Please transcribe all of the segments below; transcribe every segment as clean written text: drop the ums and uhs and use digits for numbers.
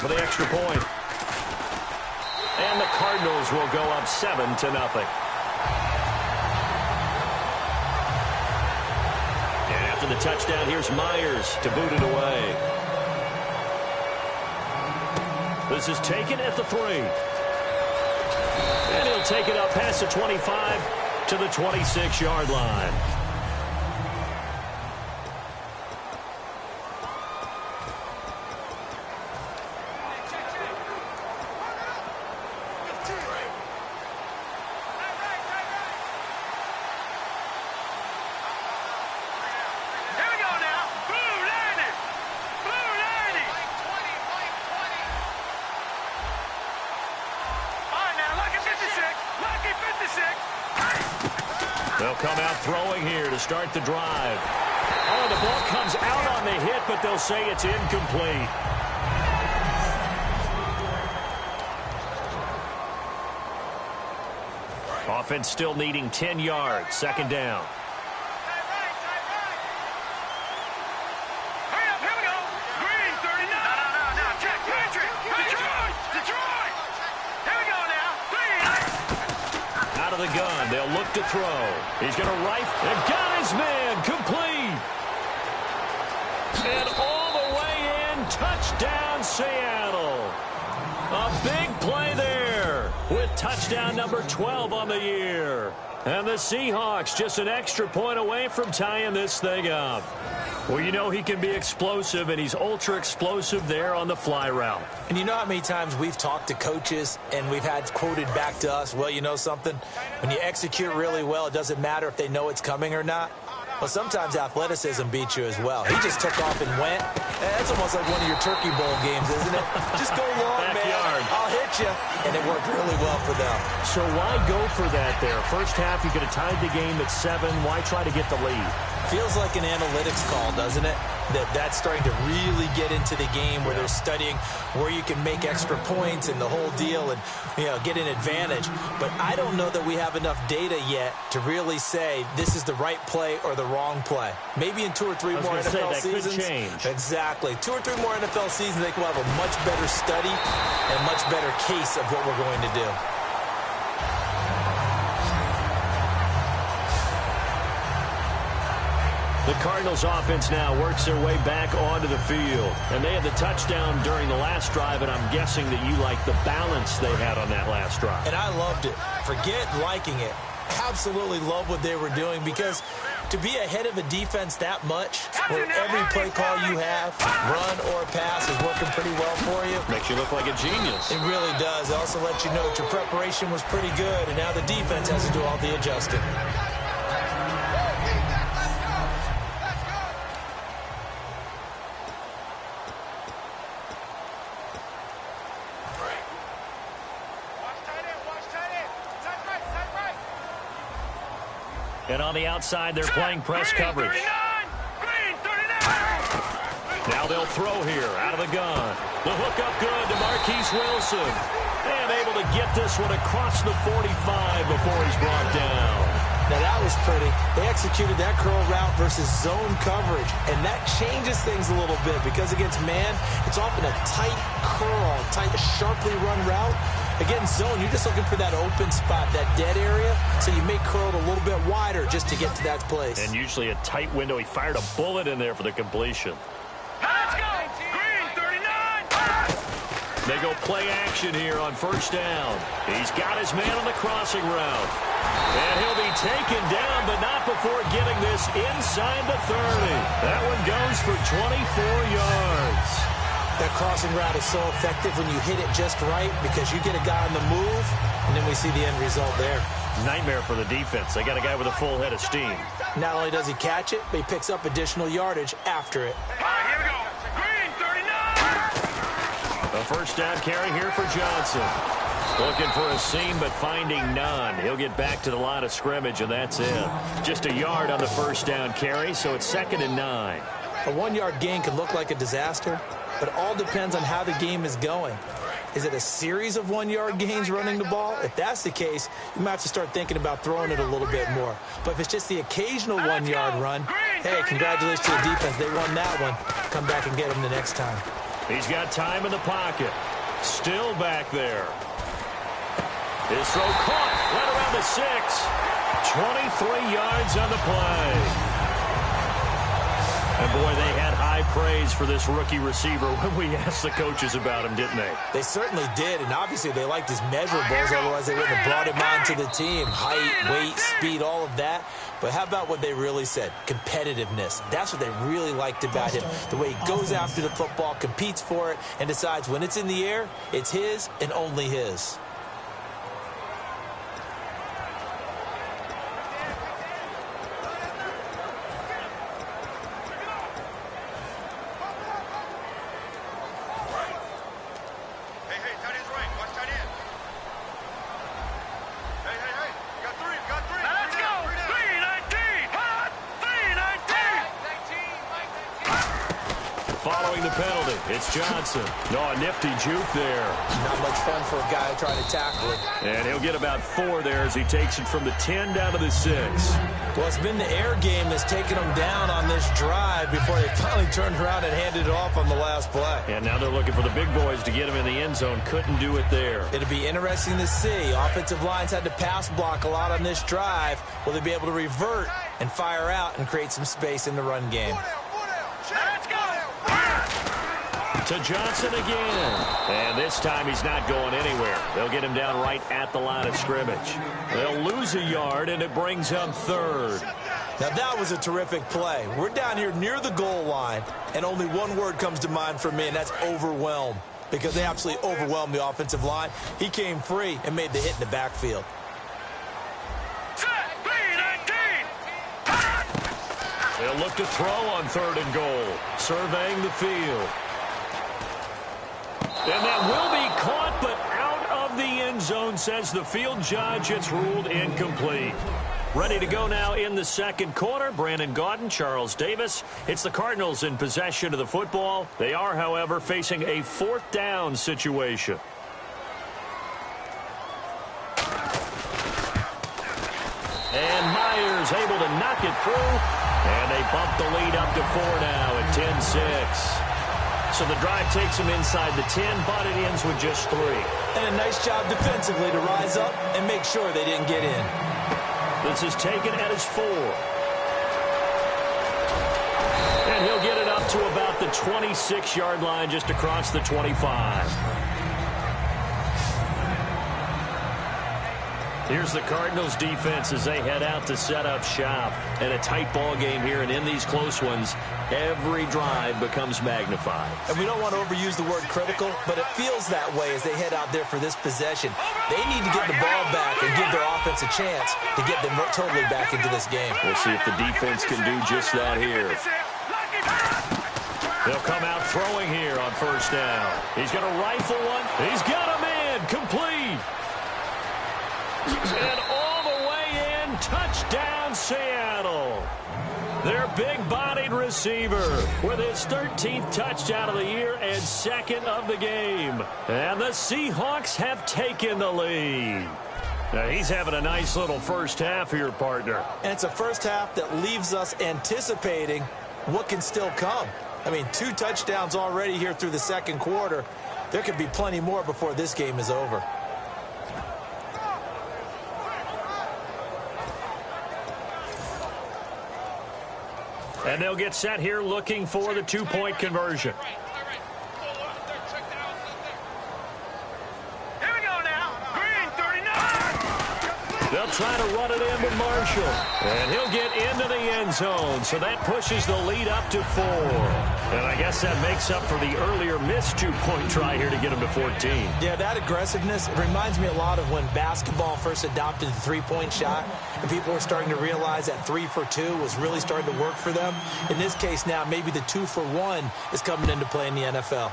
for the extra point. And the Cardinals will go up 7-0. And after the touchdown, here's Myers to boot it away. This is taken at the 3. And he'll take it up past the 25 to the 26-yard line. They'll come out throwing here to start the drive. Oh, the ball comes out on the hit, but they'll say it's incomplete. Offense still needing 10 yards. 2nd down. The gun. They'll look to throw. He's going to rifle and got his man complete. And all the way in, touchdown Seattle. A big play there with touchdown number 12 on the year. And the Seahawks just an extra point away from tying this thing up. Well, you know he can be explosive, and he's ultra-explosive there on the fly route. And you know how many times we've talked to coaches and we've had quoted back to us, well, you know something? When you execute really well, it doesn't matter if they know it's coming or not. Well, sometimes athleticism beats you as well. He just took off and went. That's almost like one of your Turkey Bowl games, isn't it? Just go long, man. I'll hit you. And it worked really well for them. So why go for that there? First half, you could have tied the game at 7. Why try to get the lead? Feels like an analytics call, doesn't it? That's starting to really get into the game where they're studying where you can make extra points and the whole deal and, you know, get an advantage. But I don't know that we have enough data yet to really say this is the right play or the wrong play. Maybe in 2 or 3 more NFL seasons. Could change. Exactly. 2 or 3 more NFL seasons, they will have a much better study and much better case of what we're going to do. The Cardinals offense now works their way back onto the field. And they had the touchdown during the last drive, and I'm guessing that you like the balance they had on that last drive. And I loved it. Forget liking it. Absolutely love what they were doing, because to be ahead of a defense that much, where every play call you have, run or pass, is working pretty well for you. Makes you look like a genius. It really does. It also lets you know that your preparation was pretty good, and now the defense has to do all the adjusting. And on the outside, they're playing press coverage. Now they'll throw here out of the gun. The hook up good to Marquise Wilson. And able to get this one across the 45 before he's brought down. Now that was pretty. They executed that curl route versus zone coverage. And that changes things a little bit, because against man, it's often a tight curl, tight, sharply run route. Against zone, you're just looking for that open spot, that dead area, so you may curl it a little bit wider just to get to that place. And usually a tight window. He fired a bullet in there for the completion. Let's go! Green, 39! They go play action here on first down. He's got his man on the crossing route. And he'll be taken down, but not before getting this inside the 30. That one goes for 24 yards. That crossing route is so effective when you hit it just right, because you get a guy on the move, and then we see the end result there. Nightmare for the defense. They got a guy with a full head of steam. Not only does he catch it, but he picks up additional yardage after it. All right, here we go. Green, 39! A first down carry here for Johnson. Looking for a seam, but finding none. He'll get back to the line of scrimmage, and that's it. Just a yard on the first down carry, so it's 2nd and 9. A 1-yard gain can look like a disaster, but it all depends on how the game is going. Is it a series of 1-yard gains running the ball? If that's the case, you might have to start thinking about throwing it a little bit more. But if it's just the occasional 1-yard run, hey, congratulations to the defense. They won that one. Come back and get them the next time. He's got time in the pocket. Still back there. His throw caught. Right around the 6. 23 yards on the play. And, boy, they had high praise for this rookie receiver when we asked the coaches about him, didn't they? They certainly did, and obviously they liked his measurables, otherwise they wouldn't have brought him onto the team. Height, weight, speed, all of that. But how about what they really said? Competitiveness. That's what they really liked about him. The way he goes after the football, competes for it, and decides when it's in the air, it's his and only his. Following the penalty, it's Johnson. No, a nifty juke there. Not much fun for a guy trying to tackle it. And he'll get about 4 there as he takes it from the 10 down to the 6. Well, it's been the air game that's taken them down on this drive before they finally turned around and handed it off on the last play. And now they're looking for the big boys to get him in the end zone. Couldn't do it there. It'll be interesting to see. Offensive lines had to pass block a lot on this drive. Will they be able to revert and fire out and create some space in the run game? Let's go! To Johnson again. And this time he's not going anywhere. They'll get him down right at the line of scrimmage. They'll lose a yard, and it brings up 3rd. Now, that was a terrific play. We're down here near the goal line, and only one word comes to mind for me, and that's overwhelm, because they absolutely overwhelmed the offensive line. He came free and made the hit in the backfield. They'll look to throw on 3rd and goal. Surveying the field. And that will be caught, but out of the end zone, says the field judge. It's ruled incomplete. Ready to go now in the second quarter. Brandon Gaudin, Charles Davis. It's the Cardinals in possession of the football. They are, however, facing a 4th down situation. And Myers able to knock it through. And they bump the lead up to 4 now at 10-6. So the drive takes them inside the 10, but it ends with just 3. And a nice job defensively to rise up and make sure they didn't get in. This is taken at his 4. And he'll get it up to about the 26-yard line, just across the 25. Here's the Cardinals defense as they head out to set up shop. And a tight ball game here, and in these close ones, every drive becomes magnified. And we don't want to overuse the word critical, but it feels that way as they head out there for this possession. They need to get the ball back and give their offense a chance to get them totally back into this game. We'll see if the defense can do just that here. They'll come out throwing here on 1st down. He's going to rifle one. He's got him in. Complete. And all the way in, touchdown Seattle. Their big-bodied receiver with his 13th touchdown of the year and 2nd of the game. And the Seahawks have taken the lead. Now, he's having a nice little first half here, partner. And it's a first half that leaves us anticipating what can still come. I mean, 2 touchdowns already here through the second quarter. There could be plenty more before this game is over. And they'll get set here looking for the 2-point conversion. Here we go now. Green, 39. They'll try to run it in with Marshall. And he'll get into the end zone. So that pushes the lead up to 4. And I guess that makes up for the earlier missed 2-point try here to get him to 14. Yeah, that aggressiveness, it reminds me a lot of when basketball first adopted the 3-point shot, and people were starting to realize that 3 for 2 was really starting to work for them. In this case now, maybe the 2 for 1 is coming into play in the NFL.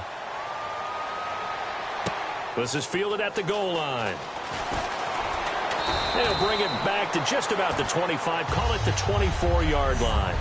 This is fielded at the goal line. They'll bring it back to just about the 25, call it the 24-yard line.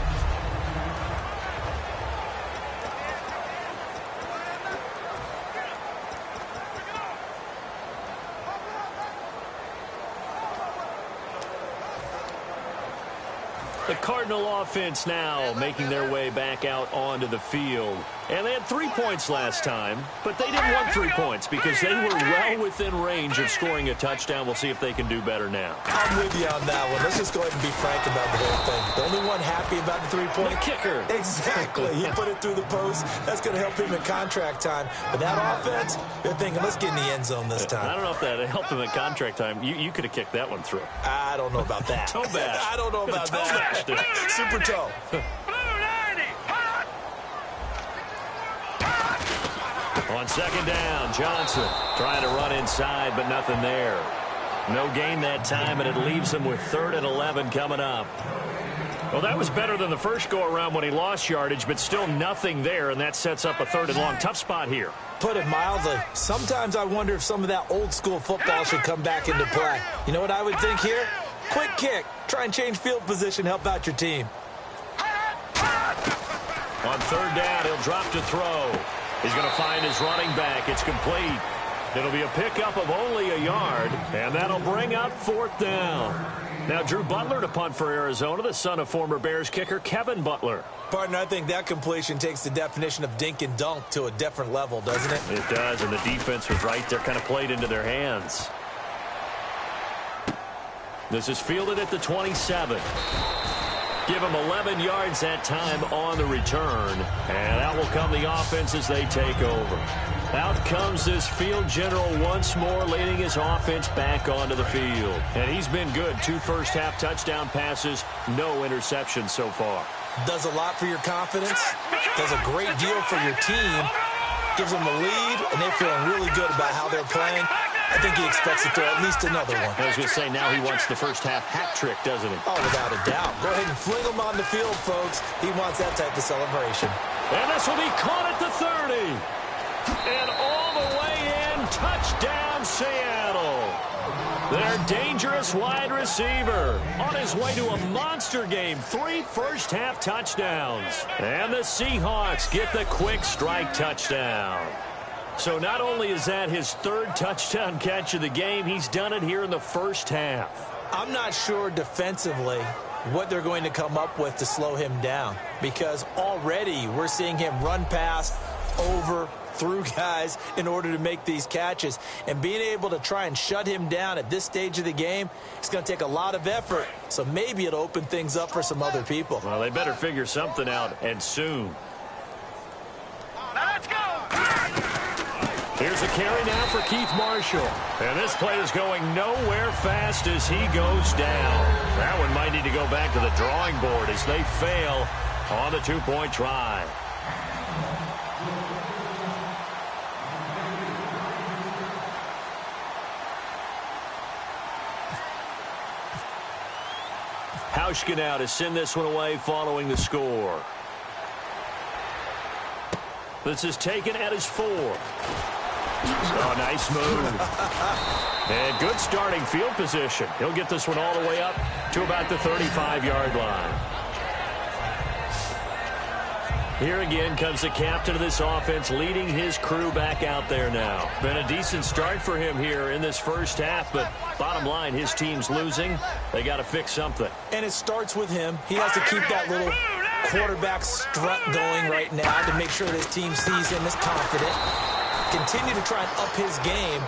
The Cardinal offense now making their way back out onto the field. And they had 3 points last time, but they didn't want 3 points because they were well within range of scoring a touchdown. We'll see if they can do better now. I'm with you on that one. Let's just go ahead and be frank about the whole thing. The only one happy about the 3-point. The kicker. Exactly. He put it through the post. That's going to help him in contract time. But that offense, they're thinking, let's get in the end zone this time. I don't know if that helped him in contract time. You could have kicked that one through. I don't know about that. Toe bash. I don't know about that. Super toe. On second down, Johnson trying to run inside, but nothing there. No gain that time, and it leaves him with 3rd and 11 coming up. Well, that was better than the first go-around when he lost yardage, but still nothing there, and that sets up a 3rd and long. Tough spot here. Put it mildly, sometimes I wonder if some of that old-school football should come back into play. You know what I would think here? Quick kick. Try and change field position, help out your team. On 3rd down, he'll drop to throw. He's going to find his running back. It's complete. It'll be a pickup of only a yard, and that'll bring up 4th down. Now, Drew Butler to punt for Arizona, the son of former Bears kicker Kevin Butler. Partner, I think that completion takes the definition of dink and dunk to a different level, doesn't it? It does, and the defense was right there, kind of played into their hands. This is fielded at the 27. Give him 11 yards that time on the return. And out will come the offense as they take over. Out comes this field general once more, leading his offense back onto the field. And he's been good. 2 first-half touchdown passes, no interceptions so far. Does a lot for your confidence. Does a great deal for your team. Gives them the lead, and they're feeling really good about how they're playing. I think he expects to throw at least another one. I was going to say, now he wants the first-half hat trick, doesn't he? Oh, without a doubt. Go ahead and fling him on the field, folks. He wants that type of celebration. And this will be caught at the 30. And all the way in, touchdown, Seattle. Their dangerous wide receiver on his way to a monster game. 3 first-half touchdowns. And the Seahawks get the quick strike touchdown. So not only is that his 3rd touchdown catch of the game, he's done it here in the first half. I'm not sure defensively what they're going to come up with to slow him down, because already we're seeing him run past, over, through guys in order to make these catches. And being able to try and shut him down at this stage of the game, it's going to take a lot of effort. So maybe it'll open things up for some other people. Well, they better figure something out, and soon. Let's go! Here's a carry now for Keith Marshall. And this play is going nowhere fast as he goes down. That one might need to go back to the drawing board as they fail on the 2-point try. Hauschka now to send this one away following the score. This is taken at his 4. Oh, nice move. And good starting field position. He'll get this one all the way up to about the 35-yard line. Here again comes the captain of this offense, leading his crew back out there now. Been a decent start for him here in this first half, but bottom line, his team's losing. They got to fix something. And it starts with him. He has to keep that little quarterback strut going right now to make sure that his team sees him as confident. Continue to try and up his game,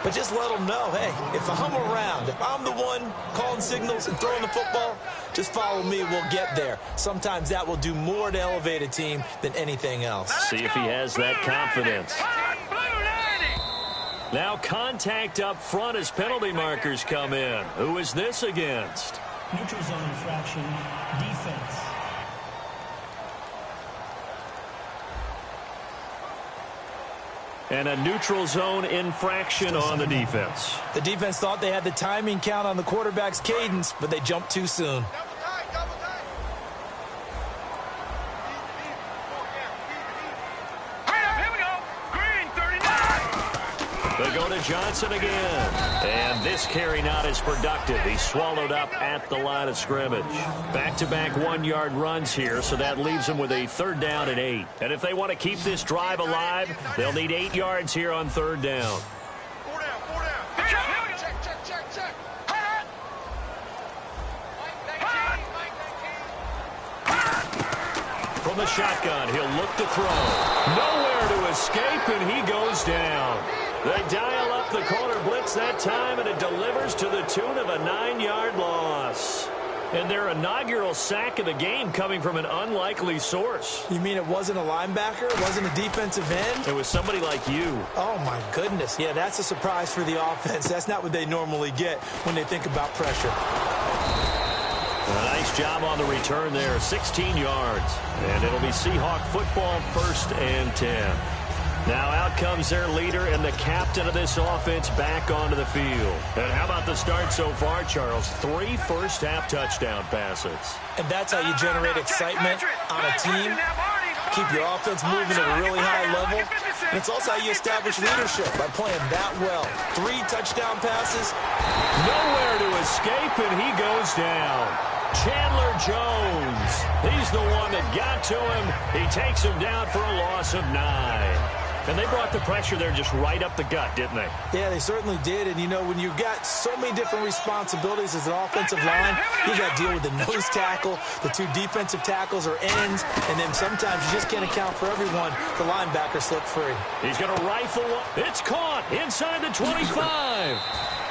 but just let him know, hey, if I'm around, if I'm the one calling signals and throwing the football, just follow me, we'll get there. Sometimes that will do more to elevate a team than anything else. See if he has that confidence. Now contact up front as penalty markers come in. Who is this against? Neutral zone infraction, defense. And a neutral zone infraction on the defense. The defense thought they had the timing count on the quarterback's cadence, but they jumped too soon. Here we go. Green 39. They go to Johnson again. And this carry not as productive. He's swallowed up at the line of scrimmage. Back-to-back 1-yard runs here, so that leaves them with a 3rd down and 8. And if they want to keep this drive alive, they'll need 8 yards here on 3rd down. 4 down. Check. From from the shotgun. He'll look to throw. Nowhere to escape, and he goes down. They dial up the corner blitz that time, and it delivers to the tune of a 9-yard loss. And their inaugural sack of the game coming from an unlikely source. You mean it wasn't a linebacker? It wasn't a defensive end? It was somebody like you. Oh, my goodness. Yeah, that's a surprise for the offense. That's not what they normally get when they think about pressure. A nice job on the return there. 16 yards. And it'll be Seahawk football, 1st and 10. Now out comes their leader and the captain of this offense back onto the field. And how about the start so far, Charles? 3 first-half touchdown passes. And that's how you generate excitement on a team. Keep your offense moving at a really high level. And it's also how you establish leadership by playing that well. 3 touchdown passes. Nowhere to escape, and he goes down. Chandler Jones. He's the one that got to him. He takes him down for a loss of 9. And they brought the pressure there just right up the gut, didn't they? Yeah, they certainly did. And, you know, when you've got so many different responsibilities as an offensive line, you got to deal with the nose tackle, the 2 defensive tackles or ends, and then sometimes you just can't account for everyone. The linebacker slipped free. He's going to rifle one. It's caught inside the 25.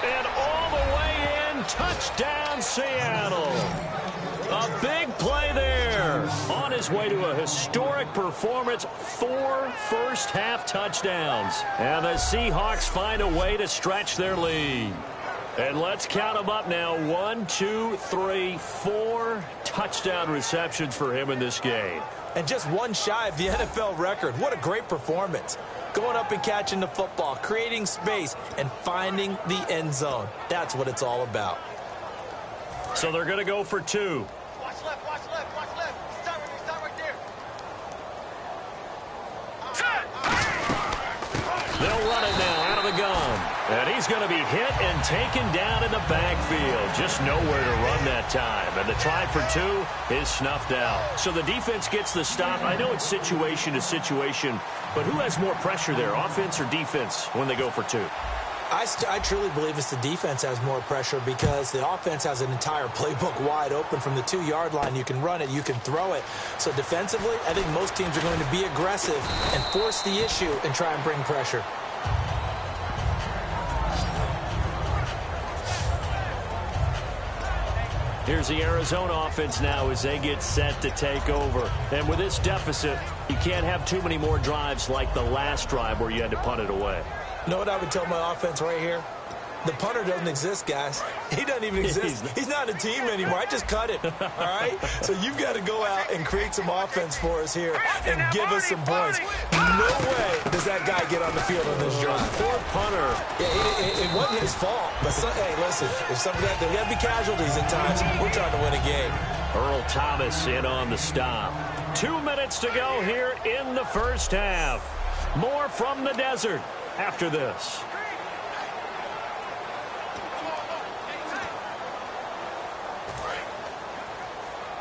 And all the way in, touchdown Seattle. A big play there. On his way to a historic performance, 4 first-half touchdowns. And the Seahawks find a way to stretch their lead. And let's count them up now. 1, 2, 3, 4 touchdown receptions for him in this game. And just 1 shy of the NFL record. What a great performance. Going up and catching the football, creating space, and finding the end zone. That's what it's all about. So they're going to go for 2. Watch left, watch left, watch left. Start right there. They'll run it now out of the gun. And he's going to be hit and taken down in the backfield. Just nowhere to run that time. And the try for 2 is snuffed out. So the defense gets the stop. I know it's situation to situation, but who has more pressure there, offense or defense, when they go for 2? I truly believe it's the defense has more pressure because the offense has an entire playbook wide open from the 2-yard line. You can run it, you can throw it. So defensively, I think most teams are going to be aggressive and force the issue and try and bring pressure. Here's the Arizona offense now as they get set to take over. And with this deficit, you can't have too many more drives like the last drive where you had to punt it away. You know what I would tell my offense right here? The punter doesn't exist, guys. He doesn't even exist. He's not a team anymore. I just cut it, all right? So you've got to go out and create some offense for us here and give us some points. No way does that guy get on the field on this drive. Poor punter. Yeah, it wasn't his fault. But, hey, listen, if something like that, there got to be casualties at times. We're trying to win a game. Earl Thomas in on the stop. 2 minutes to go here in the first half. More from the desert after this.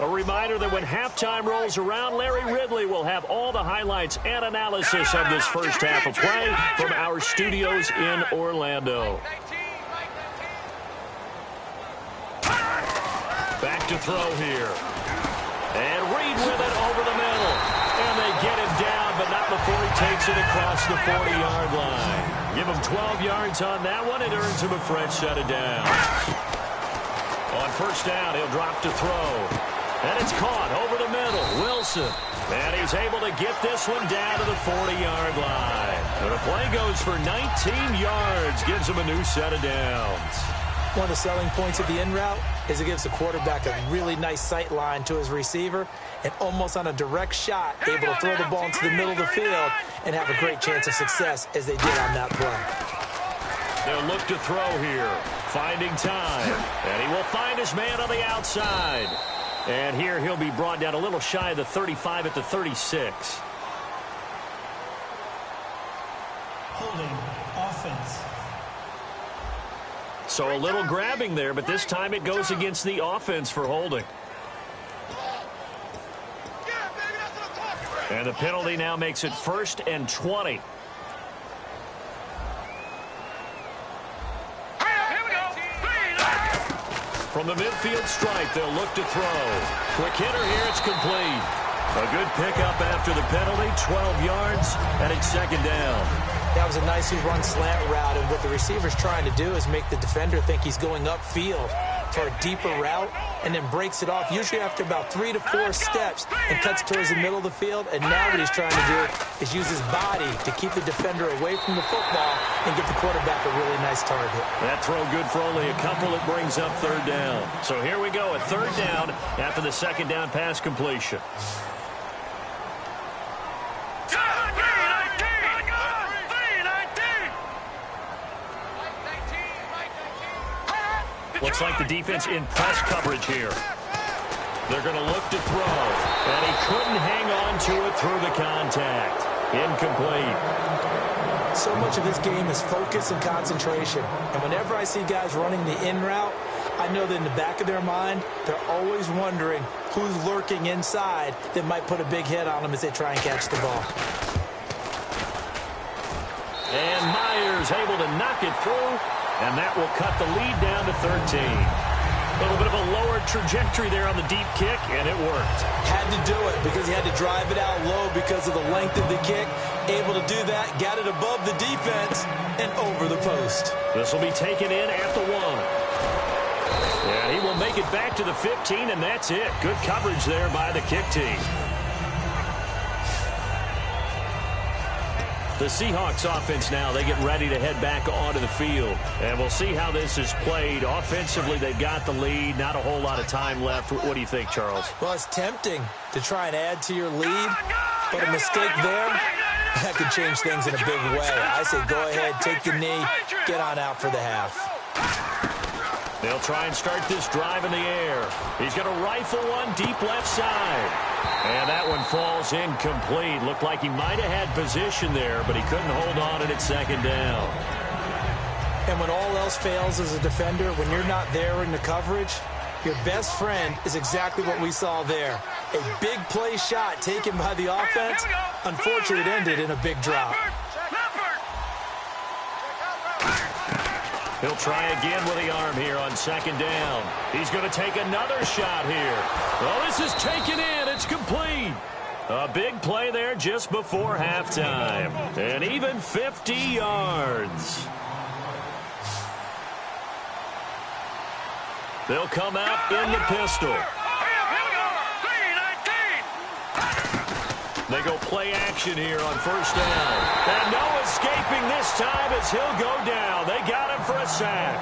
A reminder that when halftime rolls around, Larry Ridley will have all the highlights and analysis of this first half of play from our studios in Orlando. Back to throw here. And Reed with it over the middle. And they get him down, but not before he takes it across the 40-yard line. Give him 12 yards on that one. It earns him a fresh set of downs. On first down, he'll drop to throw. And it's caught over the middle. Wilson. And he's able to get this one down to the 40-yard line. And the play goes for 19 yards. Gives him a new set of downs. One of the selling points of the in route is it gives the quarterback a really nice sight line to his receiver and almost on a direct shot able to throw the ball into the middle of the field and have a great chance of success as they did on that play. They'll look to throw here. Finding time. And he will find his man on the outside. And here he'll be brought down a little shy of the 35 at the 36. Holding offense. So a little grabbing there, but this time it goes against the offense for holding. And the penalty now makes it 1st and 20. From the midfield stripe, they'll look to throw. Quick hitter here, it's complete. A good pickup after the penalty, 12 yards, and it's second down. That was a nicely run slant route, and what the receiver's trying to do is make the defender think he's going upfield for a deeper route, and then breaks it off, usually after about 3 to 4 steps, and cuts towards the middle of the field. And now what he's trying to do is use his body to keep the defender away from the football and give the quarterback a really nice target. That throw good for only a couple. It brings up third down. So here we go, a third down after the second down pass completion. Looks like the defense in press coverage here. They're going to look to throw, and he couldn't hang on to it through the contact. Incomplete. So much of this game is focus and concentration. And whenever I see guys running the in route, I know that in the back of their mind, they're always wondering who's lurking inside that might put a big hit on them as they try and catch the ball. And Myers able to knock it through. And that will cut the lead down to 13. A little bit of a lower trajectory there on the deep kick, and it worked. Had to do it because he had to drive it out low because of the length of the kick. Able to do that, got it above the defense, and over the post. This will be taken in at the 1. And he will make it back to the 15, and that's it. Good coverage there by the kick team. The Seahawks offense now, they get ready to head back onto the field. And we'll see how this is played. Offensively, they've got the lead. Not a whole lot of time left. What do you think, Charles? Well, it's tempting to try and add to your lead, but a mistake there, that could change things in a big way. I say go ahead, take the knee, get on out for the half. They'll try and start this drive in the air. He's going to rifle one deep left side. And that one falls incomplete. Looked like he might have had position there, but he couldn't hold on and it's second down. And when all else fails as a defender, when you're not there in the coverage, your best friend is exactly what we saw there. A big play shot taken by the offense. Unfortunately, it ended in a big drop. He'll try again with the arm here on second down. He's going to take another shot here. Well, this is taken in. It's complete. A big play there just before halftime. And even 50 yards. They'll come out in the pistol. They go play action here on first down. And no escaping this time as he'll go down. They got him for a sack.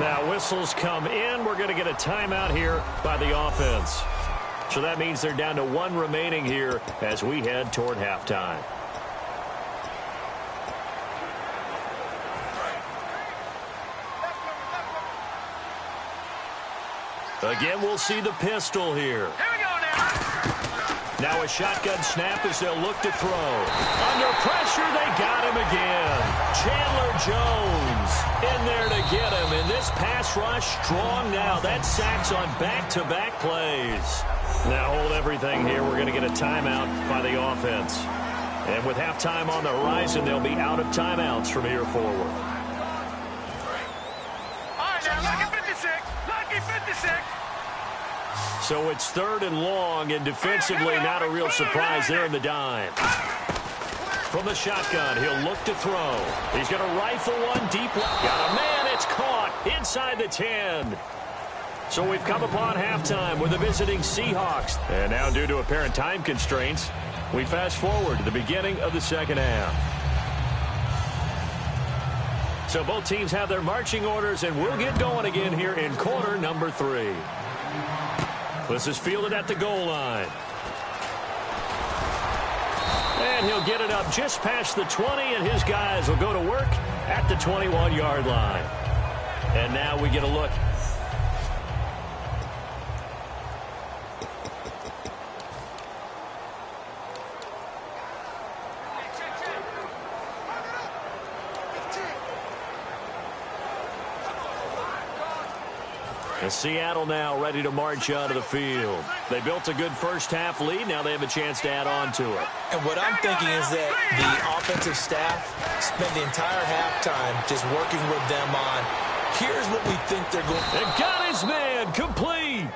Now whistles come in. We're going to get a timeout here by the offense. So that means they're down to 1 remaining here as we head toward halftime. Again, we'll see the pistol here. Now a shotgun snap as they'll look to throw. Under pressure, they got him again. Chandler Jones in there to get him. And this pass rush strong now. That sacks on back-to-back plays. Now hold everything here. We're going to get a timeout by the offense. And with halftime on the horizon, they'll be out of timeouts from here forward. All right, now, lucky 56. Lucky 56. So it's third and long, and defensively not a real surprise there in the dime. From the shotgun, he'll look to throw. He's going to rifle one deep left. Got a man, it's caught inside the 10. So we've come upon halftime with the visiting Seahawks. And now due to apparent time constraints, we fast forward to the beginning of the second half. So both teams have their marching orders, and we'll get going again here in quarter number 3. This is fielded at the goal line. And he'll get it up just past the 20, and his guys will go to work at the 21-yard line. And now we get a look. And Seattle now ready to march out of the field. They built a good first-half lead. Now they have a chance to add on to it. And what I'm thinking is that the offensive staff spent the entire halftime just working with them on, here's what we think they're going to do. And got his man complete.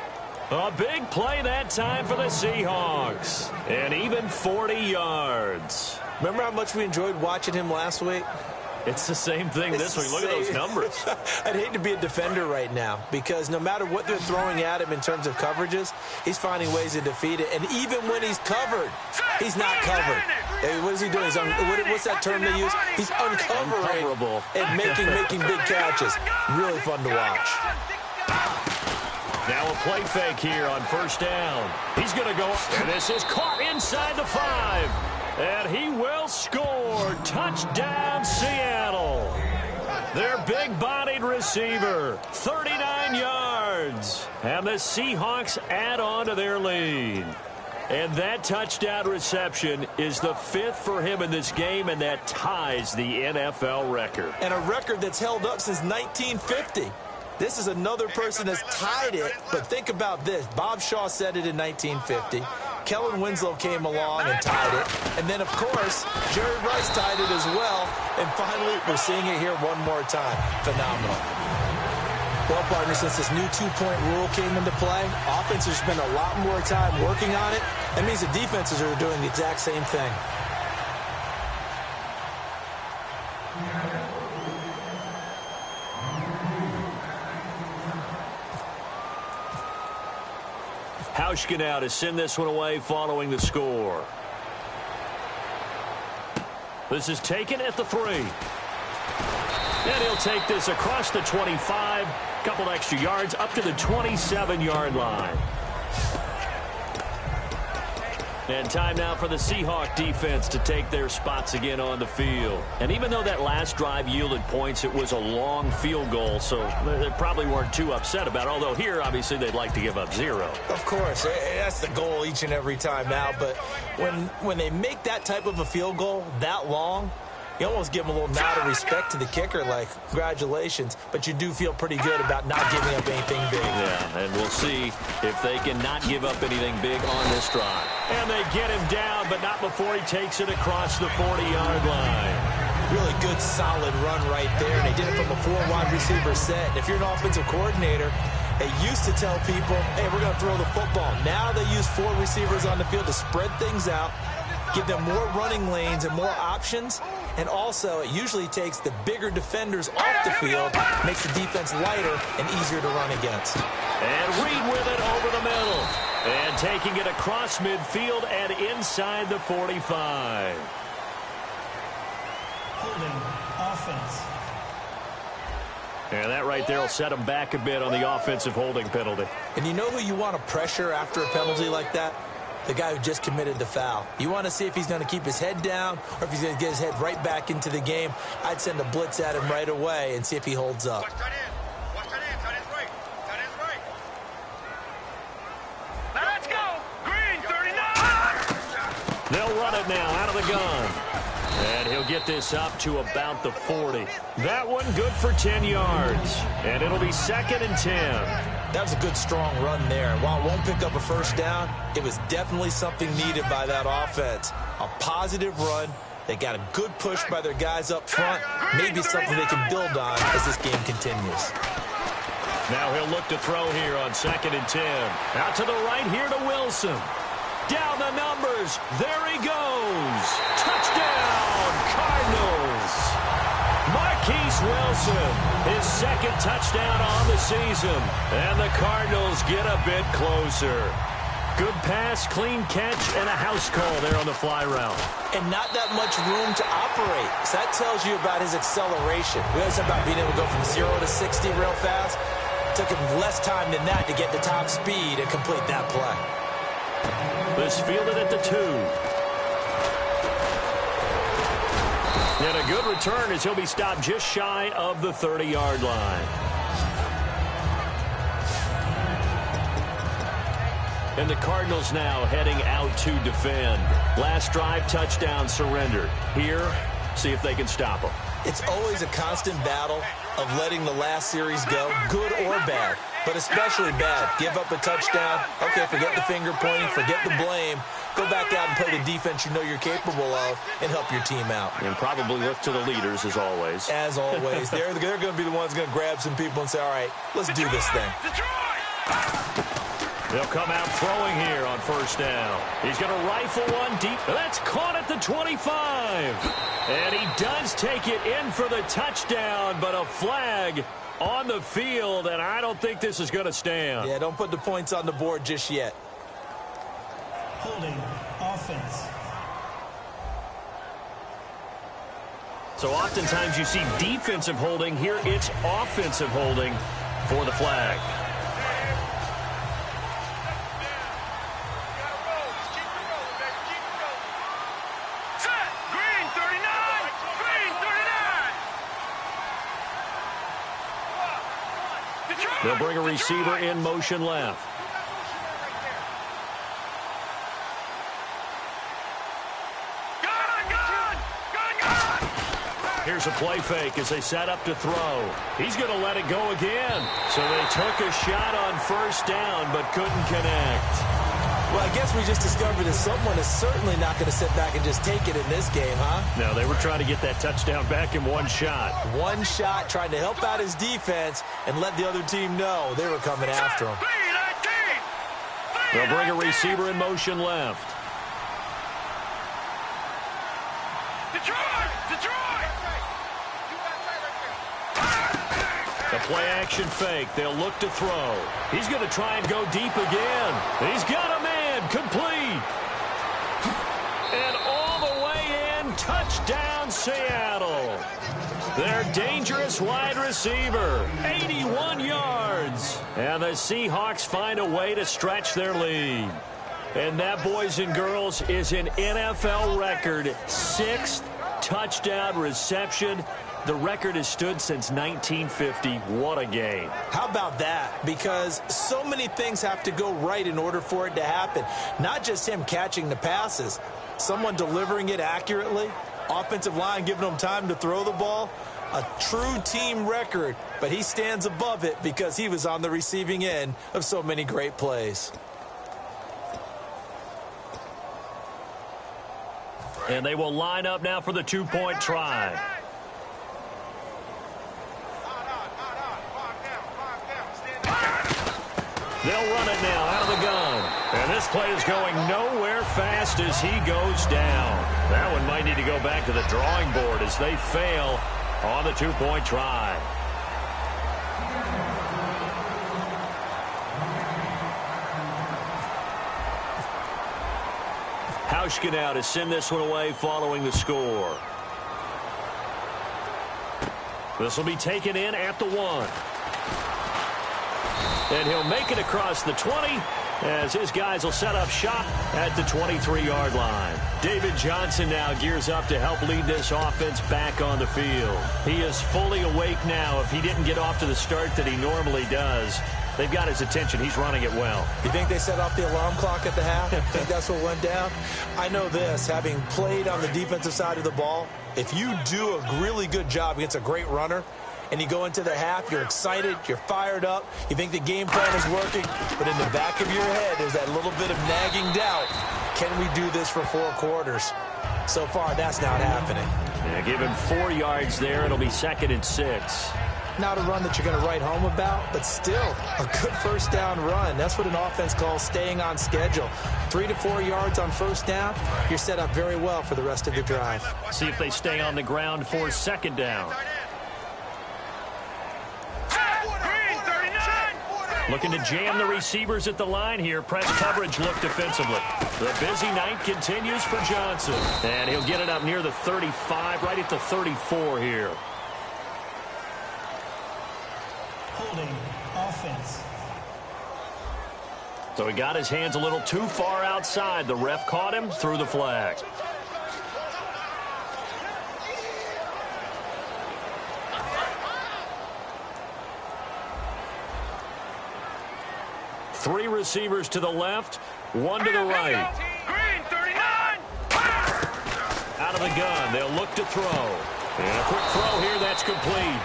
A big play that time for the Seahawks. And even 40 yards. Remember how much we enjoyed watching him last week? It's the same thing this week. Look at those numbers. I'd hate to be a defender right now because no matter what they're throwing at him in terms of coverages, he's finding ways to defeat it. And even when he's covered, he's not covered. Hey, what is he doing? What's that term they use? He's uncovering and making big catches. Really fun to watch. Now a play fake here on first down. He's going to go, and this is caught inside the 5. And he will score. Touchdown, Seattle. Their big-bodied receiver, 39 yards. And the Seahawks add on to their lead. And that touchdown reception is the 5th for him in this game, and that ties the NFL record. And a record that's held up since 1950. This is another person that's tied it, but think about this. Bob Shaw said it in 1950. Kellen Winslow came along and tied it. And then, of course, Jerry Rice tied it as well. And finally, we're seeing it here one more time. Phenomenal. Well, partner, since this new two-point rule came into play, offenses spend a lot more time working on it. That means the defenses are doing the exact same thing. Hauschka now to send this one away following the score. This is taken at the 3. And he'll take this across the 25. Couple extra yards up to the 27-yard line. And time now for the Seahawk defense to take their spots again on the field. And even though that last drive yielded points, it was a long field goal, so they probably weren't too upset about it. Although here, obviously, they'd like to give up 0. Of course, that's the goal each and every time now. But when they make that type of a field goal that long, you almost give them a little nod of respect to the kicker, like, congratulations. But you do feel pretty good about not giving up anything big. Yeah, and we'll see if they can not give up anything big on this drive. And they get him down, but not before he takes it across the 40-yard line. Really good, solid run right there. And they did it from a 4-wide receiver set. And if you're an offensive coordinator, they used to tell people, hey, we're going to throw the football. Now they use 4 receivers on the field to spread things out, give them more running lanes and more options. And also, it usually takes the bigger defenders off the field, makes the defense lighter and easier to run against. And Reed with it over the middle. And taking it across midfield and inside the 45. Holding offense. And that right there will set him back a bit on the offensive holding penalty. And you know who you want to pressure after a penalty like that? The guy who just committed the foul. You want to see if he's going to keep his head down or if he's going to get his head right back into the game. I'd send a blitz at him right away and see if he holds up. Watch that in. Watch that in. That is right. That is right. Now let's go. Green, 39. They'll run it now out of the gun. And he'll get this up to about the 40. That one good for 10 yards. And it'll be 2nd and 10. That was a good, strong run there. While it won't pick up a first down, it was definitely something needed by that offense. A positive run. They got a good push by their guys up front. Maybe something they can build on as this game continues. Now he'll look to throw here on 2nd and 10. Out to the right here to Wilson. Down the numbers. There he goes. Touchdown, Cardinals. Marquise Wilson, his 2nd touchdown on the season. And the Cardinals get a bit closer. Good pass, clean catch, and a house call there on the fly route. And not that much room to operate. So that tells you about his acceleration. We always talk about being able to go from 0 to 60 real fast. It took him less time than that to get the top speed and complete that play. This fielded at the 2. And a good return as he'll be stopped just shy of the 30-yard line. And the Cardinals now heading out to defend. Last drive, touchdown, surrendered. Here, see if they can stop them. It's always a constant battle of letting the last series go, good or bad, but especially bad. Give up a touchdown. Okay, forget the finger pointing, forget the blame. Go back out and play the defense you know you're capable of and help your team out. And probably look to the leaders, as always. As always. They're going to be the ones going to grab some people and say, all right, let's do this thing. They'll come out throwing here on first down. He's going to rifle one deep. That's caught at the 25. And he does take it in for the touchdown, but a flag on the field, and I don't think this is going to stand. Yeah, don't put the points on the board just yet. Holding offense. So oftentimes you see defensive holding. Here it's offensive holding for the flag. They'll bring a receiver in motion left. Here's a play fake as they set up to throw. He's going to let it go again. So they took a shot on first down but couldn't connect. Well, I guess we just discovered that someone is certainly not going to sit back and just take it in this game, huh? No, they were trying to get that touchdown back in one shot. One shot, trying to help out his defense and let the other team know they were coming after him. They'll bring a receiver in motion left. The play-action fake. They'll look to throw. He's going to try and go deep again. He's got a man. Complete. And all the way in. Touchdown, Seattle. Their dangerous wide receiver. 81 yards. And the Seahawks find a way to stretch their lead. And that, boys and girls, is an NFL record. 6th touchdown reception. The record has stood since 1950. What a game. How about that? Because so many things have to go right in order for it to happen. Not just him catching the passes. Someone delivering it accurately. Offensive line giving them time to throw the ball. A true team record. But he stands above it because he was on the receiving end of so many great plays. And they will line up now for the two-point try. They'll run it now out of the gun. And this play is going nowhere fast as he goes down. That one might need to go back to the drawing board as they fail on the two-point try. Hauschka now to send this one away following the score. This will be taken in at the 1. And he'll make it across the 20 as his guys will set up shop at the 23-yard line. David Johnson now gears up to help lead this offense back on the field. He is fully awake now. If he didn't get off to the start that he normally does, they've got his attention. He's running it well. You think they set off the alarm clock at the half? You think that's what went down? I know this, having played on the defensive side of the ball, if you do a really good job against a great runner, and you go into the half, you're excited, you're fired up, you think the game plan is working, but in the back of your head there's that little bit of nagging doubt. Can we do this for 4 quarters? So far, that's not happening. Yeah, give him 4 yards there. It'll be 2nd and 6. Not a run that you're going to write home about, but still a good first down run. That's what an offense calls staying on schedule. 3 to 4 yards on first down, you're set up very well for the rest of the drive. See if they stay on the ground for 2nd down. Looking to jam the receivers at the line here. Press coverage look defensively. The busy night continues for Johnson. And he'll get it up near the 35, right at the 34 here. Holding offense. So he got his hands a little too far outside. The ref caught him, threw the flag. Three receivers to the left, 1 to the right. Out of the gun, they'll look to throw. And a quick throw here, that's complete.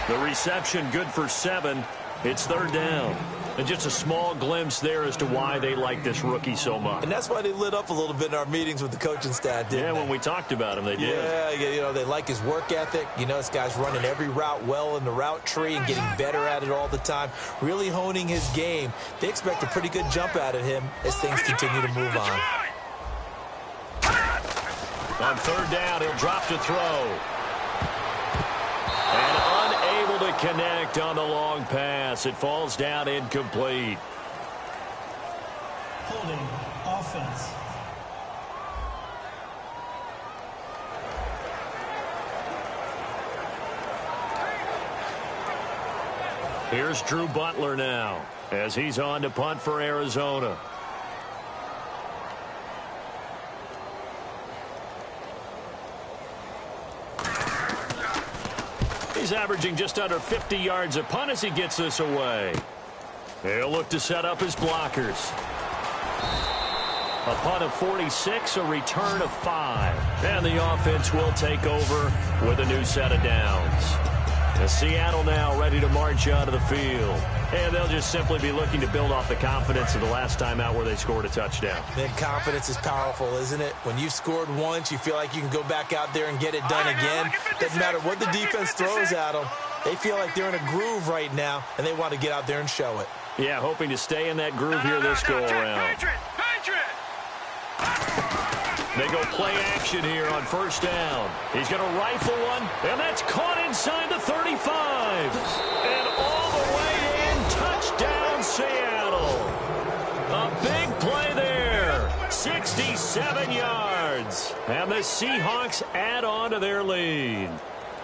The reception good for 7. It's third down. And just a small glimpse there as to why they like this rookie so much. And that's why they lit up a little bit in our meetings with the coaching staff, didn't they? Yeah, when we talked about him, they did. Yeah, they like his work ethic. You know, this guy's running every route well in the route tree and getting better at it all the time, really honing his game. They expect a pretty good jump out of him as things continue to move on. On third down, he'll drop to throw. And unable to connect on the long pass. It falls down incomplete. Holding offense. Here's Drew Butler now as he's on to punt for Arizona. He's averaging just under 50 yards a punt as he gets this away. He'll look to set up his blockers. A punt of 46, a return of 5. And the offense will take over with a new set of downs. And Seattle now ready to march out of the field. And they'll just simply be looking to build off the confidence of the last time out where they scored a touchdown. Then confidence is powerful, isn't it? When you've scored once, you feel like you can go back out there and get it done again. Doesn't matter what the defense throws at them. They feel like they're in a groove right now, and they want to get out there and show it. Yeah, hoping to stay in that groove here this go-around. They go play action here on first down. He's going to rifle one, and that's caught inside the 35. And all the way in, touchdown Seattle. A big play there, 67 yards. And the Seahawks add on to their lead.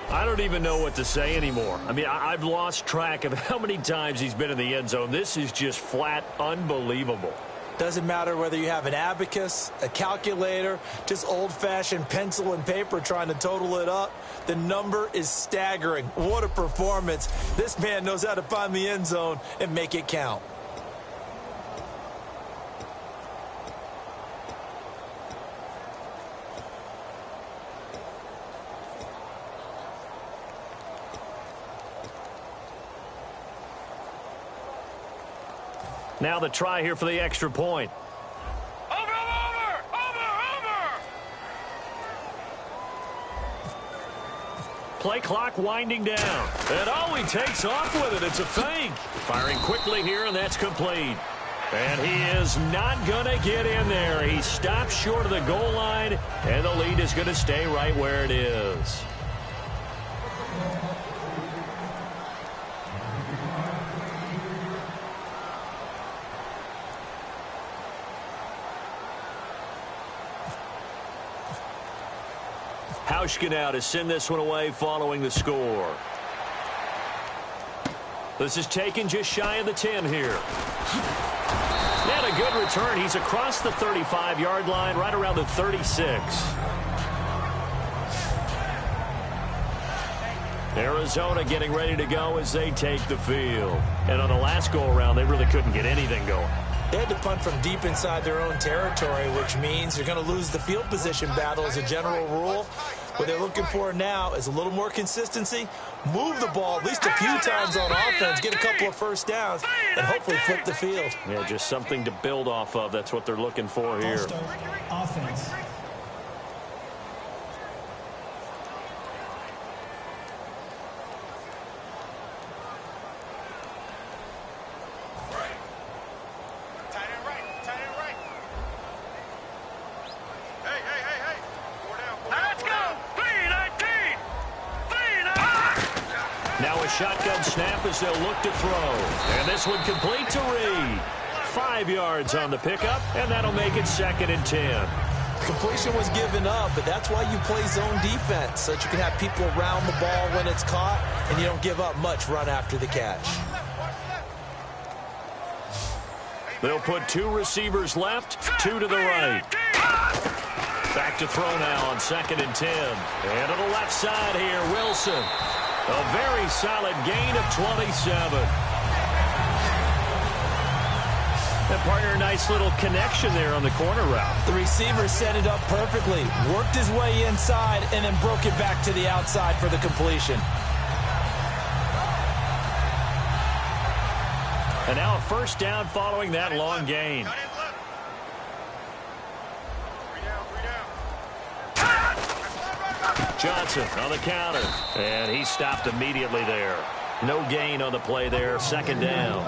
I don't even know what to say anymore. I mean, I've lost track of how many times he's been in the end zone. This is just flat unbelievable. Doesn't matter whether you have an abacus, a calculator, just old-fashioned pencil and paper trying to total it up. The number is staggering. What a performance. This man knows how to find the end zone and make it count. Now the try here for the extra point. Over! Play clock winding down. And he takes off with it. It's a fake. Firing quickly here, and that's complete. And he is not going to get in there. He stops short of the goal line, and the lead is going to stay right where it is. Hauschka now to send this one away following the score. This is taken just shy of the 10 here. And a good return. He's across the 35-yard line, right around the 36. Arizona getting ready to go as they take the field. And on the last go-around, they really couldn't get anything going. They had to punt from deep inside their own territory, which means you're going to lose the field position battle as a general rule. What they're looking for now is a little more consistency, move the ball at least a few times on offense, get a couple of first downs, and hopefully flip the field. Yeah, just something to build off of. That's what they're looking for here. Offense. Shotgun snap as they'll look to throw. And this one complete to Reed. 5 yards on the pickup, and that'll make it 2nd and 10. Completion was given up, but that's why you play zone defense, so that you can have people around the ball when it's caught, and you don't give up much run after the catch. They'll put 2 receivers left, 2 to the right. Back to throw now on 2nd and 10. And to the left side here, Wilson. A very solid gain of 27. And partner, a nice little connection there on the corner route. The receiver set it up perfectly, worked his way inside, and then broke it back to the outside for the completion. And now a first down following that long gain. Johnson on the counter. And he stopped immediately there. No gain on the play there. Second down.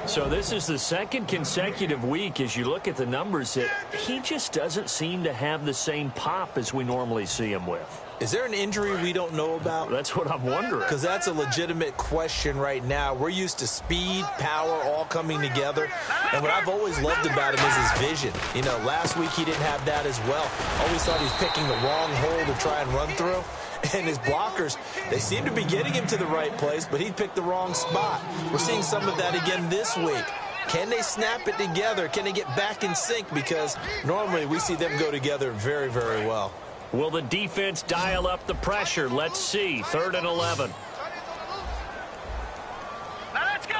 So this is the second consecutive week, as you look at the numbers, that he just doesn't seem to have the same pop as we normally see him with. Is there an injury we don't know about? That's what I'm wondering. Because that's a legitimate question right now. We're used to speed, power, all coming together. And what I've always loved about him is his vision. You know, last week he didn't have that as well. Always thought he was picking the wrong hole to try and run through. And his blockers, they seem to be getting him to the right place, but he picked the wrong spot. We're seeing some of that again this week. Can they snap it together? Can they get back in sync? Because normally we see them go together very, very well. Will the defense dial up the pressure? Let's see. 3rd and 11. Now let's go.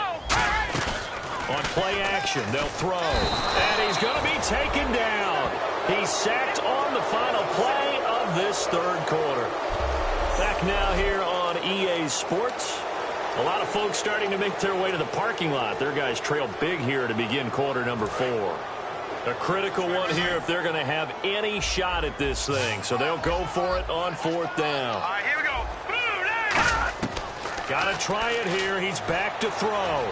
On play action, they'll throw. And he's going to be taken down. He's sacked on the final play of this 3rd quarter. Back now here on EA Sports. A lot of folks starting to make their way to the parking lot. Their guys trail big here to begin quarter number 4. A critical one here if they're going to have any shot at this thing. So they'll go for it on 4th down. All right, here we go. Got to try it here. He's back to throw.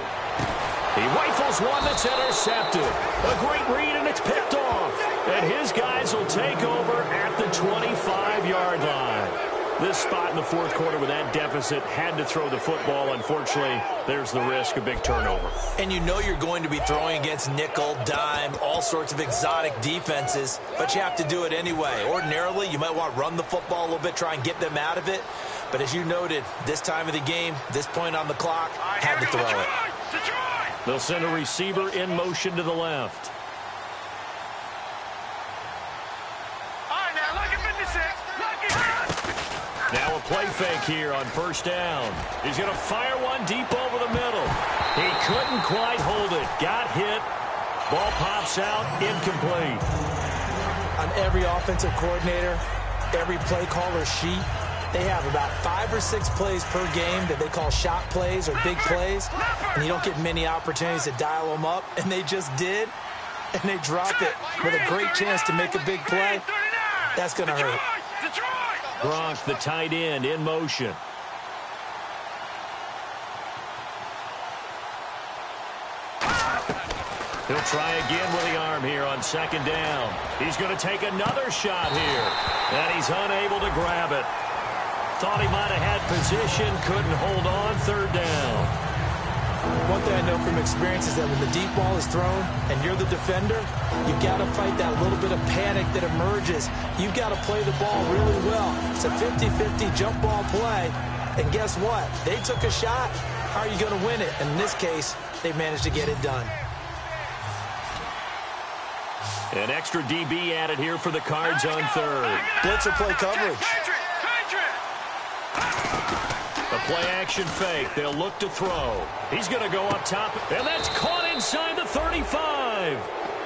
He rifles one that's intercepted. A great read, and it's picked off. And his guys will take over at the 25-yard line. This spot in the 4th quarter with that deficit, had to throw the football. Unfortunately, there's the risk of big turnover. And you know you're going to be throwing against nickel, dime, all sorts of exotic defenses, but you have to do it anyway. Ordinarily, you might want to run the football a little bit, try and get them out of it. But as you noted, this time of the game, this point on the clock, had to throw it. They'll send a receiver in motion to the left. Now a play fake here on 1st down. He's going to fire one deep over the middle. He couldn't quite hold it. Got hit. Ball pops out. Incomplete. On every offensive coordinator, every play caller sheet, they have about 5 or 6 plays per game that they call shot plays or big plays, and you don't get many opportunities to dial them up, and they just did, and they drop it with a great chance to make a big play. That's going to hurt. Gronk, the tight end, in motion. He'll try again with the arm here on 2nd down. He's going to take another shot here, and he's unable to grab it. Thought he might have had position, couldn't hold on. 3rd down. One thing I know from experience is that when the deep ball is thrown and you're the defender, you've got to fight that little bit of panic that emerges. You've got to play the ball really well. It's a 50-50 jump ball play. And guess what? They took a shot. How are you going to win it? And in this case, they managed to get it done. An extra DB added here for the Cards on 3rd. Blitzer play coverage. A play-action fake. They'll look to throw. He's going to go up top, and that's caught inside the 35.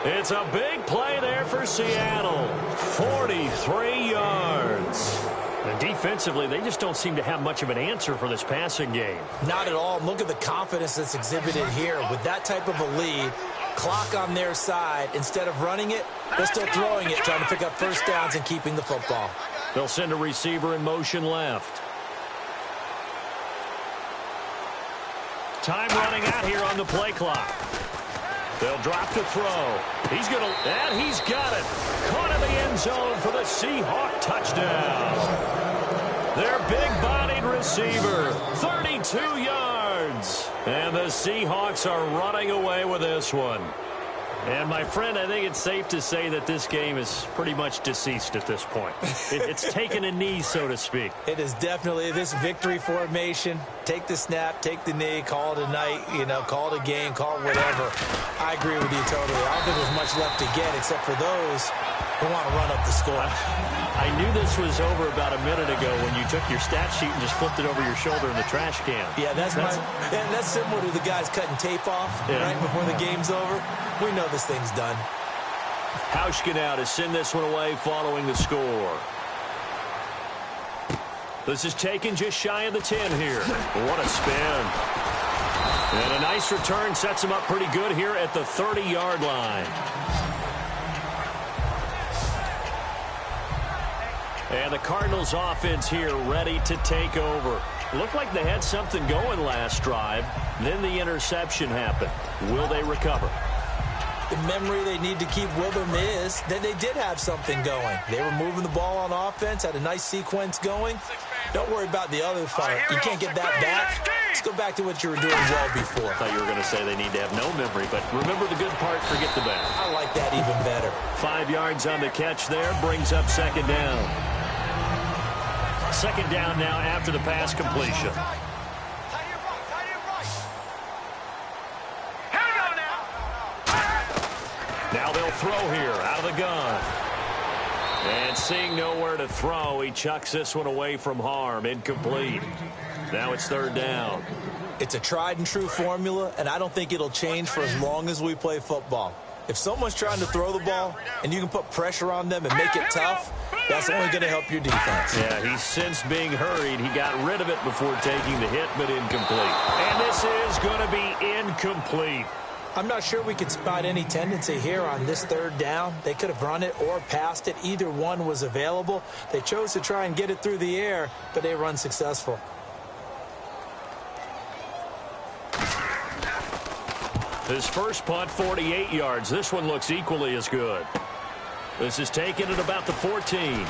It's a big play there for Seattle. 43 yards. And defensively, they just don't seem to have much of an answer for this passing game. Not at all. Look at the confidence that's exhibited here. With that type of a lead, clock on their side, instead of running it, they're still throwing it, trying to pick up 1st downs and keeping the football. They'll send a receiver in motion left. Time running out here on the play clock. They'll drop to throw. He's going to, and he's got it. Caught in the end zone for the Seahawk touchdown. Their big-bodied receiver, 32 yards. And the Seahawks are running away with this one. And, my friend, I think it's safe to say that this game is pretty much deceased at this point. It's taken a knee, so to speak. It is definitely this victory formation. Take the snap, take the knee, call it a night, call it a game, call it whatever. I agree with you totally. I don't think there's much left to get except for those who want to run up the score. I knew this was over about a minute ago when you took your stat sheet and just flipped it over your shoulder in the trash can. Yeah, that's similar to the guys cutting tape off right before the game's over. We know this thing's done. Hauschka now to send this one away following the score. This is taken just shy of the 10 here. What a spin. And a nice return sets him up pretty good here at the 30-yard line. And the Cardinals offense here ready to take over. Looked like they had something going last drive. Then the interception happened. Will they recover? The memory they need to keep with them is that they did have something going. They were moving the ball on offense, had a nice sequence going. Don't worry about the other part. You can't get that back. Let's go back to what you were doing well before. I thought you were going to say they need to have no memory, but remember the good part, forget the bad. I like that even better. 5 yards on the catch there, brings up second down. Second down now after the pass completion. Now they'll throw here out of the gun. And seeing nowhere to throw, he chucks this one away from harm. Incomplete. Now it's third down. It's a tried and true formula, and I don't think it'll change for as long as we play football. If someone's trying to throw the ball and you can put pressure on them and make it tough, that's only going to help your defense. Yeah, he's since being hurried. He got rid of it before taking the hit, but incomplete. And this is going to be incomplete. I'm not sure we could spot any tendency here on this third down. They could have run it or passed it. Either one was available. They chose to try and get it through the air, but they were unsuccessful. His first punt, 48 yards. This one looks equally as good. This is taken at about the 14.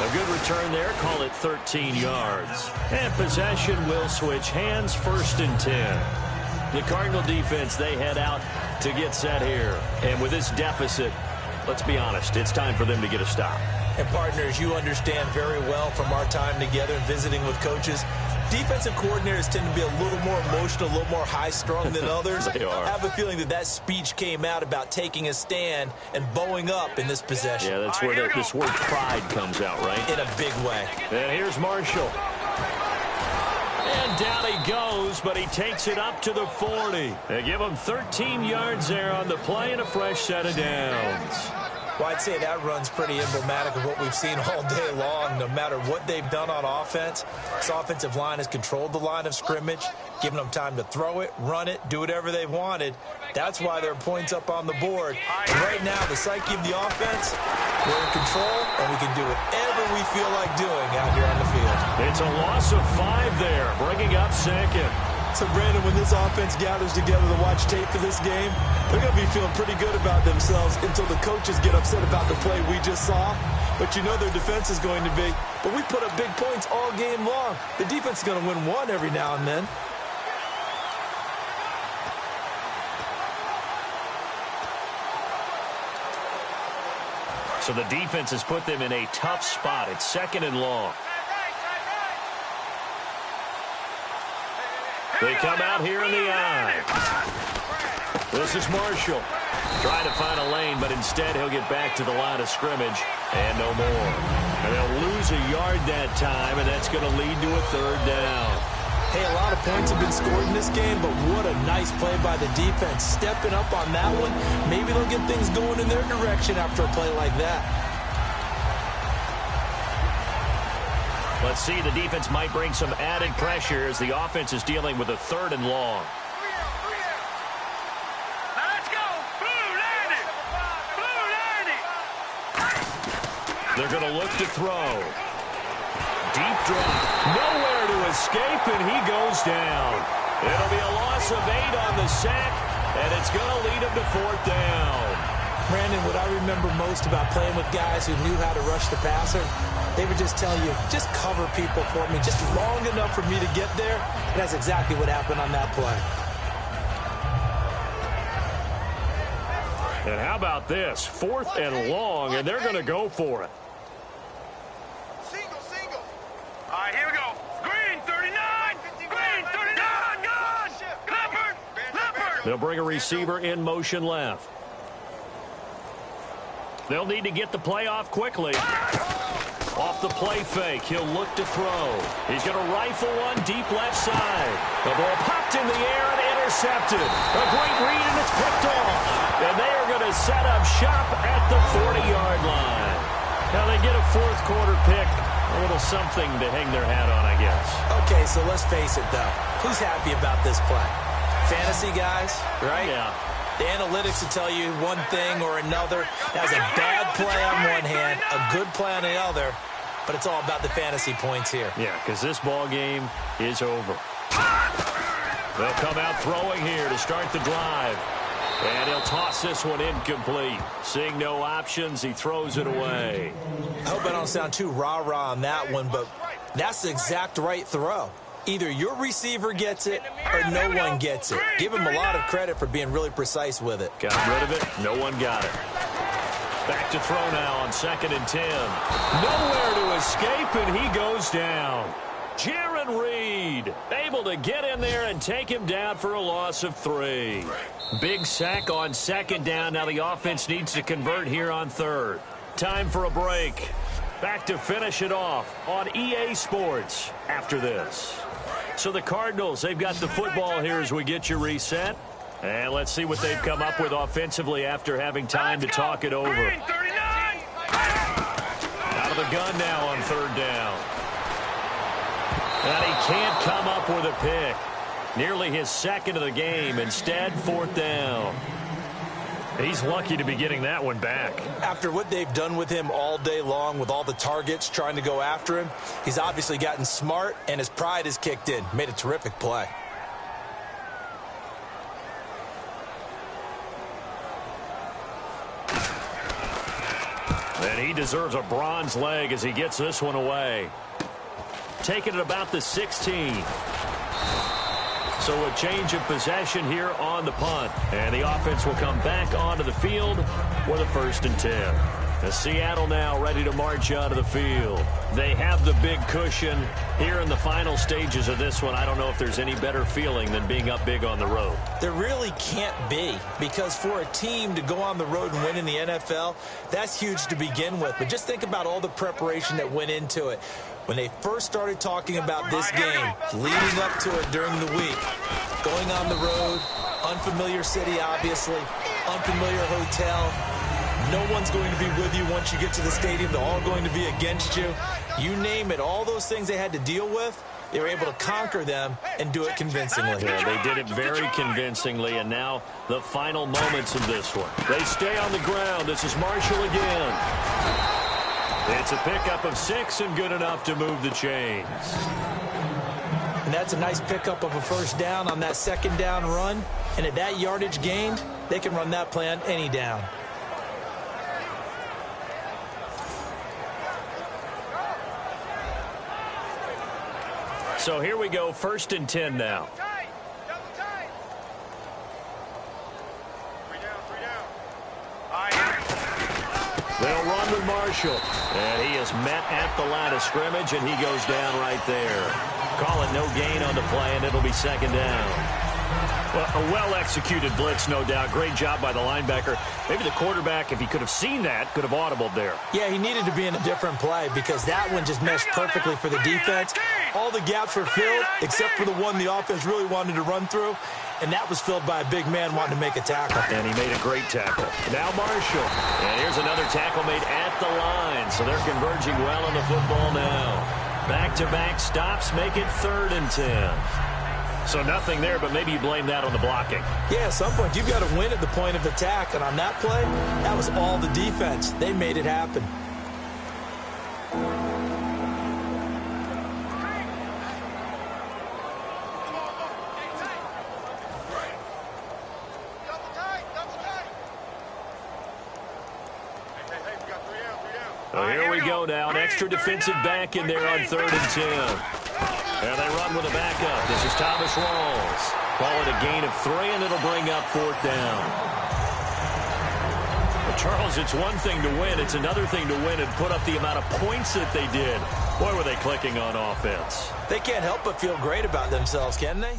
A good return there. Call it 13 yards. And possession will switch hands, first and 10. The Cardinal defense, they head out to get set here. And with this deficit, let's be honest, it's time for them to get a stop. And partners, you understand very well from our time together and visiting with coaches, defensive coordinators tend to be a little more emotional, a little more high-strung than others. They are. I have a feeling that that speech came out about taking a stand and bowing up in this possession. Yeah, that's where this word pride comes out, right? In a big way. And here's Marshall. And down he goes, but he takes it up to the 40. They give him 13 yards there on the play and a fresh set of downs. Well, I'd say that run's pretty emblematic of what we've seen all day long. No matter what they've done on offense, this offensive line has controlled the line of scrimmage, given them time to throw it, run it, do whatever they've wanted. That's why there are points up on the board. And right now, the psyche of the offense, we're in control, and we can do whatever we feel like doing out here on the field. It's a loss of 5 there, bringing up second. So, Brandon, when this offense gathers together to watch tape for this game, they're going to be feeling pretty good about themselves until the coaches get upset about the play we just saw. But you know their defense is going to be. But we put up big points all game long. The defense is going to win one every now and then. So the defense has put them in a tough spot. It's second and long. They come out here in the eye. This is Marshall. Trying to find a lane, but instead he'll get back to the line of scrimmage and no more. And they'll lose a yard that time, and that's going to lead to a third down. Hey, a lot of points have been scored in this game, but what a nice play by the defense. Stepping up on that one, maybe they'll get things going in their direction after a play like that. Let's see, the defense might bring some added pressure as the offense is dealing with a third and long. Let's go! Blue landing! Blue landing! They're going to look to throw. Deep drop. Nowhere to escape, and he goes down. It'll be a loss of 8 on the sack, and it's going to lead him to fourth down. Brandon, what I remember most about playing with guys who knew how to rush the passer, they would just tell you, just cover people for me, just long enough for me to get there. And that's exactly what happened on that play. And how about this? 4th and long, and they're going to go for it. Single. All right, here we go. Green 39. Green 39. Good. Leopard. They'll bring a receiver in motion left. They'll need to get the play off quickly. Off the play fake, he'll look to throw. He's going to rifle one deep left side. The ball popped in the air and intercepted. A great read, and it's picked off. And they are going to set up shop at the 40-yard line. Now they get a fourth quarter pick A little something to hang their hat on, I guess. Okay, so let's face it, though. Who's happy about this play? Fantasy guys, right? Yeah. The analytics will tell you one thing or another. That's a bad play on one hand, a good play on the other, but it's all about the fantasy points here. Yeah, because this ball game is over. They'll come out throwing here to start the drive. And he'll toss this one incomplete. Seeing no options, he throws it away. I hope I don't sound too rah-rah on that one, but that's the exact right throw. Either your receiver gets it or no one gets it. Give him a lot of credit for being really precise with it. Got rid of it. No one got it. Back to throw now on 2nd and 10. Nowhere to escape, and he goes down. Jaron Reed able to get in there and take him down for a loss of 3. Big sack on 2nd down. Now the offense needs to convert here on 3rd. Time for a break. Back to finish it off on EA Sports after this. So the Cardinals, they've got the football here as we get you reset. And let's see what they've come up with offensively after having time to talk it over. Out of the gun now on 3rd down. And he can't come up with a pick. Nearly his 2nd of the game. Instead, 4th down. He's lucky to be getting that one back. After what they've done with him all day long with all the targets trying to go after him, he's obviously gotten smart and his pride has kicked in. Made a terrific play. And he deserves a bronze leg as he gets this one away. Taking it about the 16. So a change of possession here on the punt. And the offense will come back onto the field for the 1st and 10. As Seattle now ready to march out of the field. They have the big cushion here in the final stages of this one. I don't know if there's any better feeling than being up big on the road. There really can't be, because for a team to go on the road and win in the NFL, that's huge to begin with. But just think about all the preparation that went into it. When they first started talking about this game, leading up to it during the week, going on the road, unfamiliar city, obviously, unfamiliar hotel. No one's going to be with you once you get to the stadium. They're all going to be against you. You name it, all those things they had to deal with, they were able to conquer them and do it convincingly. Yeah, they did it very convincingly, and now the final moments of this one. They stay on the ground. This is Marshall again. It's a pickup of 6 and good enough to move the chains. And that's a nice pickup of a 1st down on that 2nd down run. And at that yardage gained, they can run that play on any down. So here we go, 1st and 10 now. They'll run with Marshall. And he is met at the line of scrimmage, and he goes down right there. Call it no gain on the play, and it'll be 2nd down. Well, a well-executed blitz, no doubt. Great job by the linebacker. Maybe the quarterback, if he could have seen that, could have audibled there. Yeah, he needed to be in a different play because that one just meshed perfectly for the defense. All the gaps were filled except for the one the offense really wanted to run through, and that was filled by a big man wanting to make a tackle. And he made a great tackle. Now Marshall. And here's another tackle made at the line, so they're converging well on the football now. Back-to-back stops make it 3rd and 10. So nothing there, but maybe you blame that on the blocking. Yeah, at some point, you've got to win at the point of attack. And on that play, that was all the defense. They made it happen. So here we go now. An extra defensive back in there on 3rd and 10. And they run with a backup. This is Thomas Rawls. Call it a gain of 3, and it'll bring up 4th down. Well, Charles, it's one thing to win. It's another thing to win and put up the amount of points that they did. Boy, were they clicking on offense. They can't help but feel great about themselves, can they?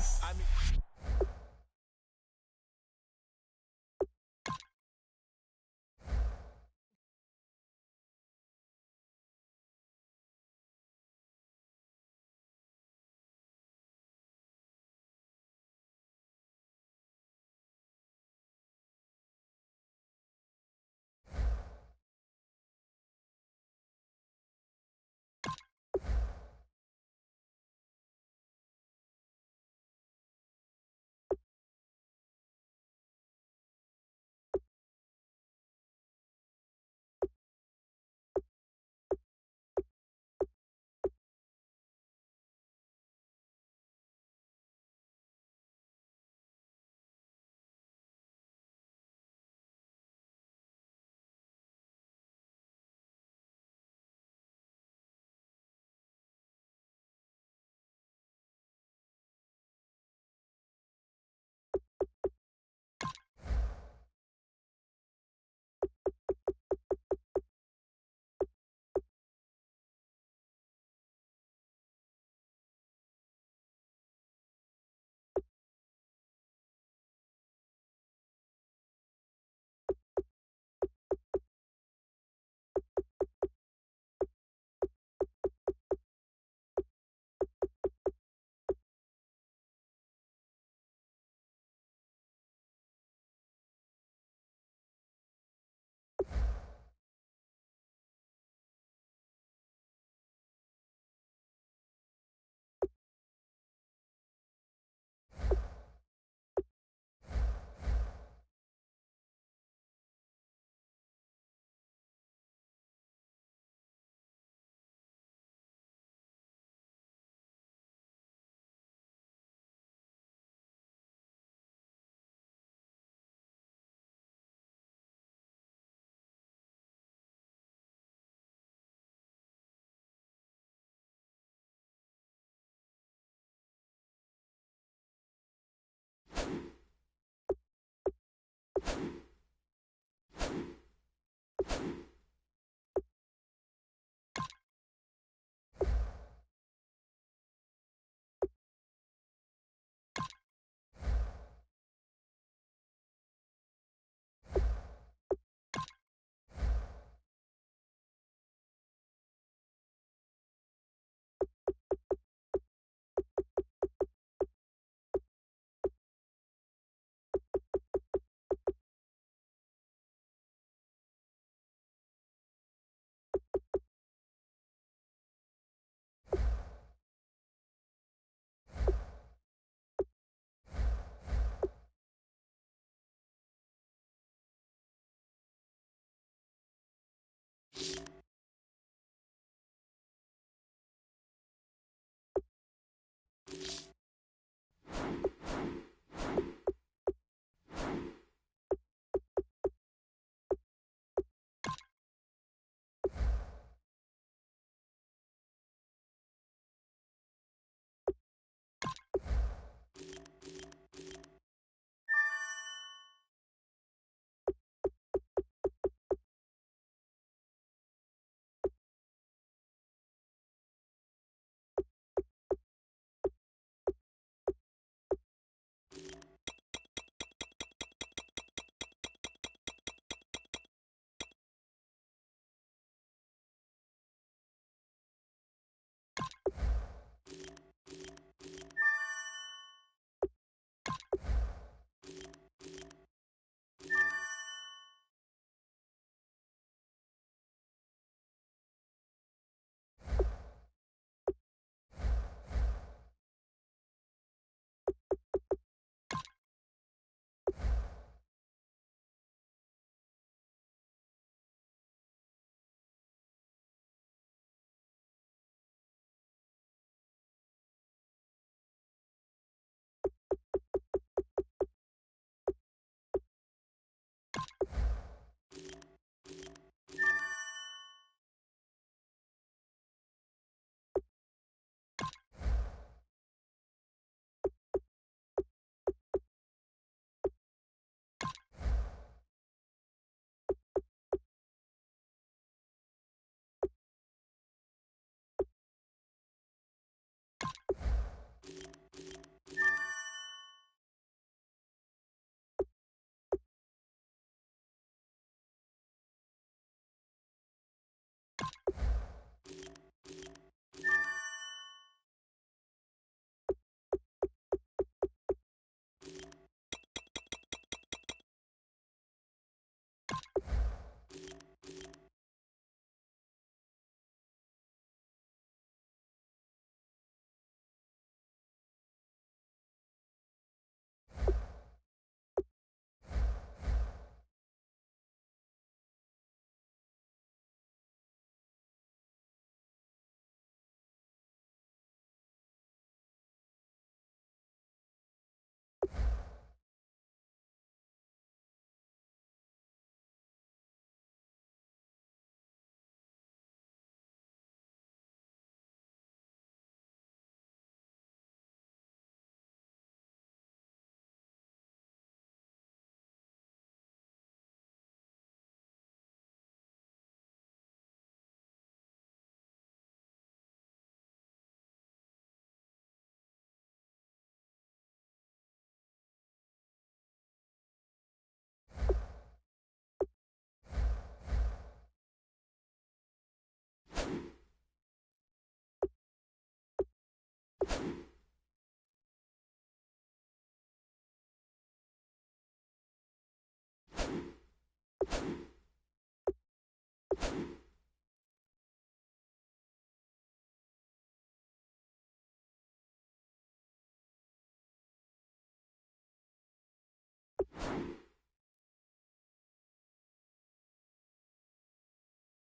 you.